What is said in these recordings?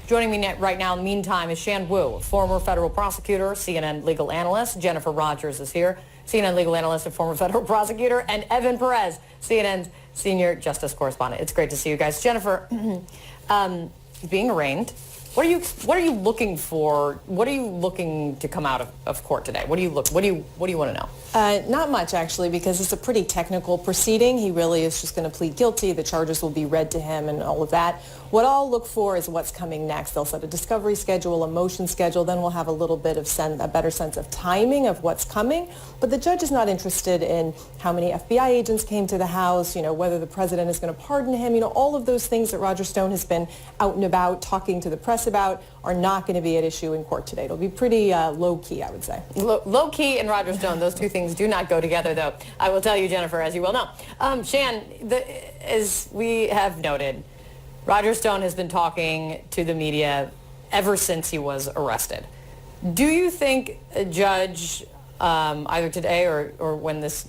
Joining me right now in the meantime is Shan Wu, former federal prosecutor, CNN legal analyst. Jennifer Rogers is here, CNN legal analyst and former federal prosecutor. And Evan Perez, CNN's senior justice correspondent. It's great to see you guys. Jennifer, being arraigned, what are you looking for? What are you looking to come out of court today? What do you want to know? Not much, actually, because it's a pretty technical proceeding. He really is just going to plead guilty. The charges will be read to him and all of that. What I'll look for is what's coming next. They'll set a discovery schedule, a motion schedule. Then we'll have a little bit of a better sense of timing of what's coming. But the judge is not interested in how many FBI agents came to the house, whether the president is going to pardon him. All of those things that Roger Stone has been out and about talking to the press about are not going to be at issue in court today. It'll be pretty low-key, I would say. Low-key and Roger Stone, those two things do not go together, though. I will tell you, Jennifer, as you well know. Shan, as we have noted, Roger Stone has been talking to the media ever since he was arrested. Do you think a judge, either today or when this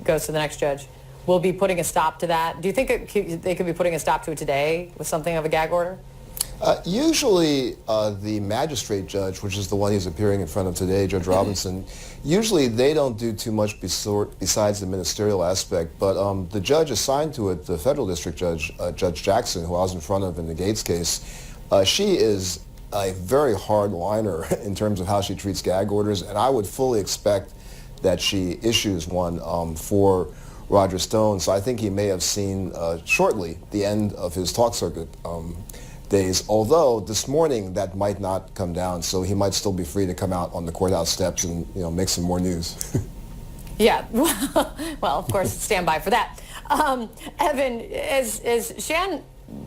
goes to the next judge, will be putting a stop to that? Do you think they could be putting a stop to it today with something of a gag order? Usually the magistrate judge, which is the one he's appearing in front of today, Judge Robinson, usually they don't do too much besides the ministerial aspect, but the judge assigned to it, the federal district judge, Judge Jackson, who I was in front of in the Gates case, she is a very hard liner in terms of how she treats gag orders, and I would fully expect that she issues one for Roger Stone. So I think he may have seen shortly the end of his talk circuit days, although this morning that might not come down, so he might still be free to come out on the courthouse steps and make some more news. Yeah, well, of course, stand by for that. Evan, as Shan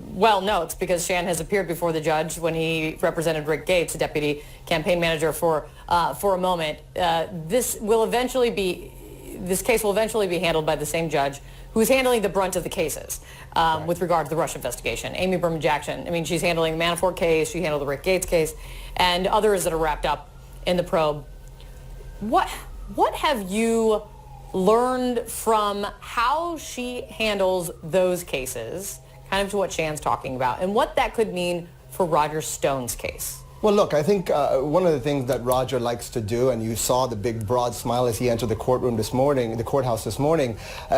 well notes, because Shan has appeared before the judge when he represented Rick Gates, the deputy campaign manager, for a moment, this case will eventually be handled by the same judge who's handling the brunt of the cases with regard to the Russia investigation. Amy Berman Jackson. I mean, she's handling the Manafort case, she handled the Rick Gates case, and others that are wrapped up in the probe. What have you learned from how she handles those cases, kind of to what Shan's talking about, and what that could mean for Roger Stone's case? Well, look, I think one of the things that Roger likes to do, and you saw the big broad smile as he entered the courtroom this morning, the courthouse this morning,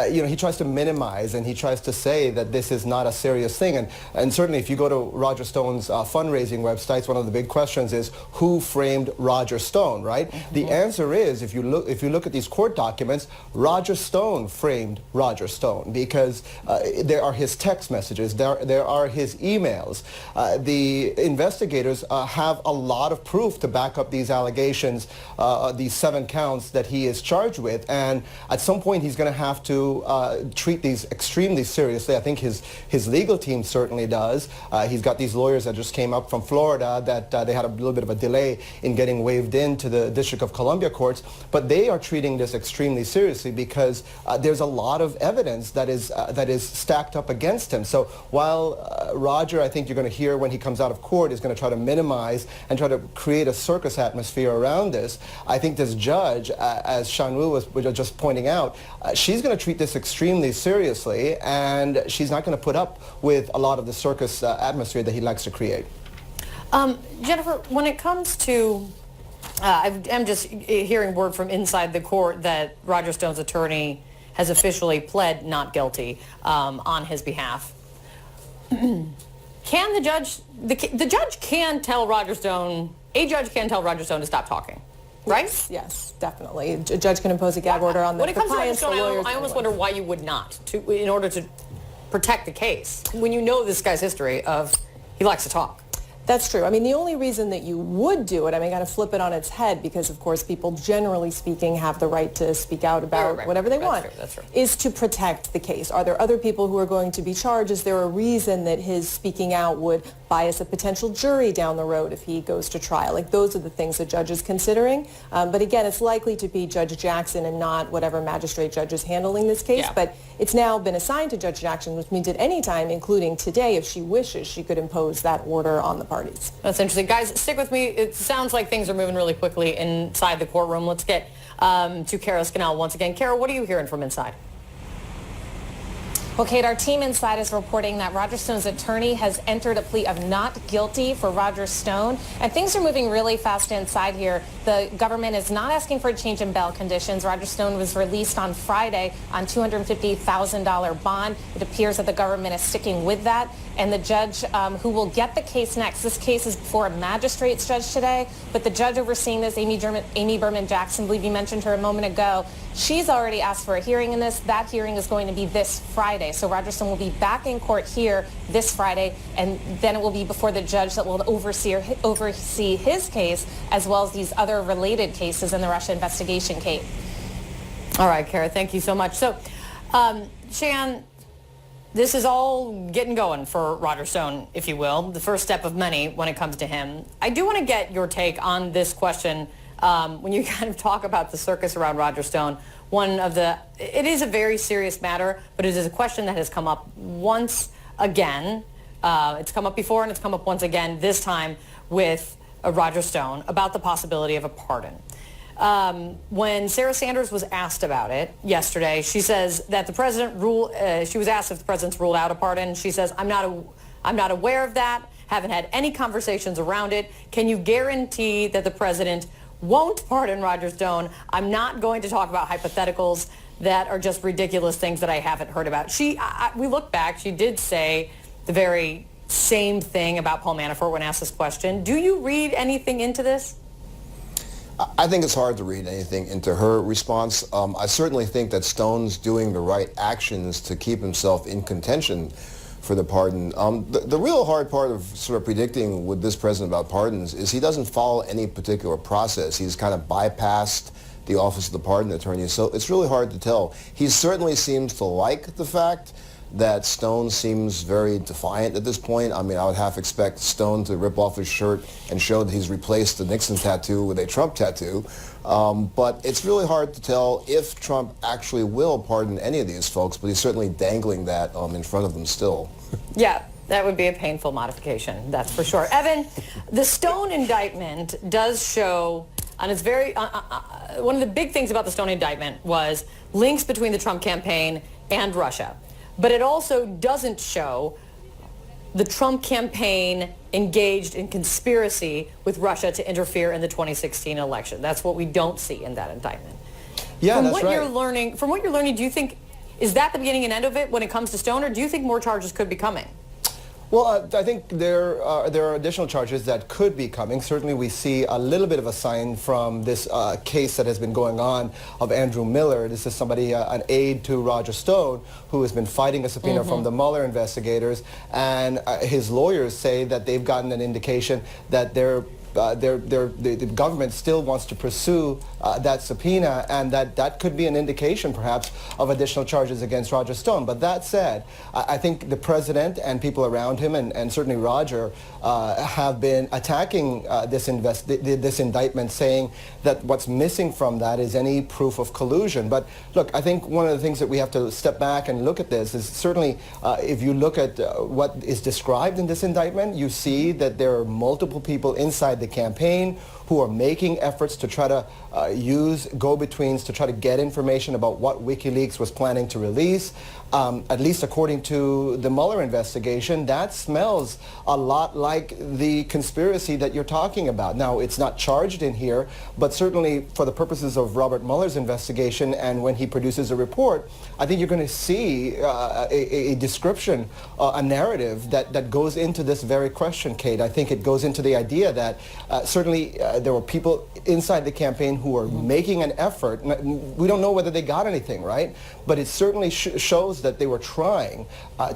he tries to minimize and he tries to say that this is not a serious thing. And certainly if you go to Roger Stone's fundraising websites, one of the big questions is who framed Roger Stone, right? Mm-hmm. The answer is, if you look at these court documents, Roger Stone framed Roger Stone because there are his text messages, there are his emails. The investigators have a lot of proof to back up these allegations, these 7 counts that he is charged with, and at some point he's going to have to treat these extremely seriously. I think his legal team certainly does. He's got these lawyers that just came up from Florida that they had a little bit of a delay in getting waived into the District of Columbia courts, but they are treating this extremely seriously because there's a lot of evidence that is stacked up against him. So while Roger, I think you're going to hear when he comes out of court, is going to try to minimize and try to create a circus atmosphere around this, I think this judge, as Shan Wu was just pointing out, she's going to treat this extremely seriously, and she's not going to put up with a lot of the circus atmosphere that he likes to create. Jennifer, when it comes to, I'm just hearing word from inside the court that Roger Stone's attorney has officially pled not guilty on his behalf. Can the judge can tell Roger Stone, a judge can tell Roger Stone to stop talking, right? Yes, definitely. A judge can impose a gag order on the clients, the lawyers. When it comes to Roger Stone, I almost wonder why you would not, in order to protect the case, when you know this guy's history of he likes to talk. That's true. I mean, the only reason that you would do it, I mean, got to flip it on its head because, of course, people generally speaking have the right to speak out about whatever they want, that's true. Is to protect the case. Are there other people who are going to be charged? Is there a reason that his speaking out would bias a potential jury down the road if he goes to trial? Like, those are the things the judge is considering. But again, it's likely to be Judge Jackson and not whatever magistrate judge is handling this case. Yeah. But it's now been assigned to Judge Jackson, which means at any time, including today, if she wishes, she could impose that order on the parties. That's interesting. Guys, stick with me. It sounds like things are moving really quickly inside the courtroom. Let's get to Kara Scannell once again. Kara, what are you hearing from inside? Well, Kate, our team inside is reporting that Roger Stone's attorney has entered a plea of not guilty for Roger Stone. And things are moving really fast inside here. The government is not asking for a change in bail conditions. Roger Stone was released on Friday on $250,000 bond. It appears that the government is sticking with that. And the judge who will get the case next, this case is before a magistrate's judge today, but the judge overseeing this, Amy Berman Jackson, I believe you mentioned her a moment ago, she's already asked for a hearing in this. That hearing is going to be this Friday. So Roger Stone will be back in court here this Friday, and then it will be before the judge that will oversee his case, as well as these other related cases in the Russia investigation, Kate. All right, Kara, thank you so much. So, Shan, this is all getting going for Roger Stone, if you will, the first step of many when it comes to him. I do want to get your take on this question when you kind of talk about the circus around Roger Stone. It is a very serious matter, but it is a question that has come up once again. It's come up before and it's come up once again, this time with Roger Stone, about the possibility of a pardon. When Sarah Sanders was asked about it yesterday, she says that the president she was asked if the president's ruled out a pardon. She says, I'm not aware of that, haven't had any conversations around it. Can you guarantee that the president won't pardon Roger Stone? I'm not going to talk about hypotheticals that are just ridiculous things that I haven't heard about. We look back, she did say the very same thing about Paul Manafort when asked this question. Do you read anything into this? I think it's hard to read anything into her response. I certainly think that Stone's doing the right actions to keep himself in contention for the pardon. The real hard part of sort of predicting with this president about pardons is he doesn't follow any particular process. He's kind of bypassed the office of the pardon attorney, so it's really hard to tell. He certainly seems to like the fact that Stone seems very defiant at this point. I mean, I would half expect Stone to rip off his shirt and show that he's replaced the Nixon tattoo with a Trump tattoo. But it's really hard to tell if Trump actually will pardon any of these folks, but he's certainly dangling that in front of them still. Yeah, that would be a painful modification, that's for sure. Evan, the Stone indictment does show, and it's very, one of the big things about the Stone indictment was links between the Trump campaign and Russia. But it also doesn't show the Trump campaign engaged in conspiracy with Russia to interfere in the 2016 election. That's what we don't see in that indictment. Yeah, From what you're learning, do you think, is that the beginning and end of it when it comes to Stone, or do you think more charges could be coming? Well, I think there are additional charges that could be coming. Certainly we see a little bit of a sign from this case that has been going on of Andrew Miller. This is somebody, an aide to Roger Stone, who has been fighting a subpoena from the Mueller investigators. And his lawyers say that they've gotten an indication that the government still wants to pursue that subpoena, and that could be an indication perhaps of additional charges against Roger Stone. But that said, I think the president and people around him, and certainly Roger, have been attacking this indictment, saying that what's missing from that is any proof of collusion. But look, I think one of the things that we have to step back and look at this is certainly if you look at what is described in this indictment, you see that there are multiple people inside the campaign who are making efforts to try to use go-betweens to try to get information about what WikiLeaks was planning to release. At least according to the Mueller investigation, that smells a lot like the conspiracy that you're talking about. Now, it's not charged in here, but certainly for the purposes of Robert Mueller's investigation and when he produces a report, I think you're going to see a description, a narrative that goes into this very question, Kate. I think it goes into the idea that certainly there were people inside the campaign who were making an effort. We don't know whether they got anything, right? But it certainly shows that they were trying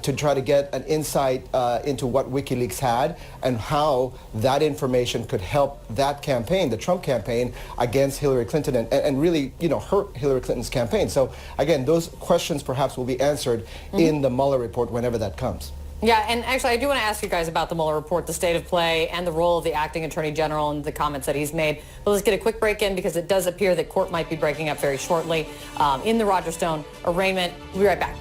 to try to get an insight into what WikiLeaks had and how that information could help that campaign, the Trump campaign, against Hillary Clinton and really, hurt Hillary Clinton's campaign. So again, those questions perhaps will be answered in the Mueller report whenever that comes. Yeah, and actually I do want to ask you guys about the Mueller report, the state of play, and the role of the acting attorney general and the comments that he's made. But let's get a quick break in because it does appear that court might be breaking up very shortly in the Roger Stone arraignment. We'll be right back.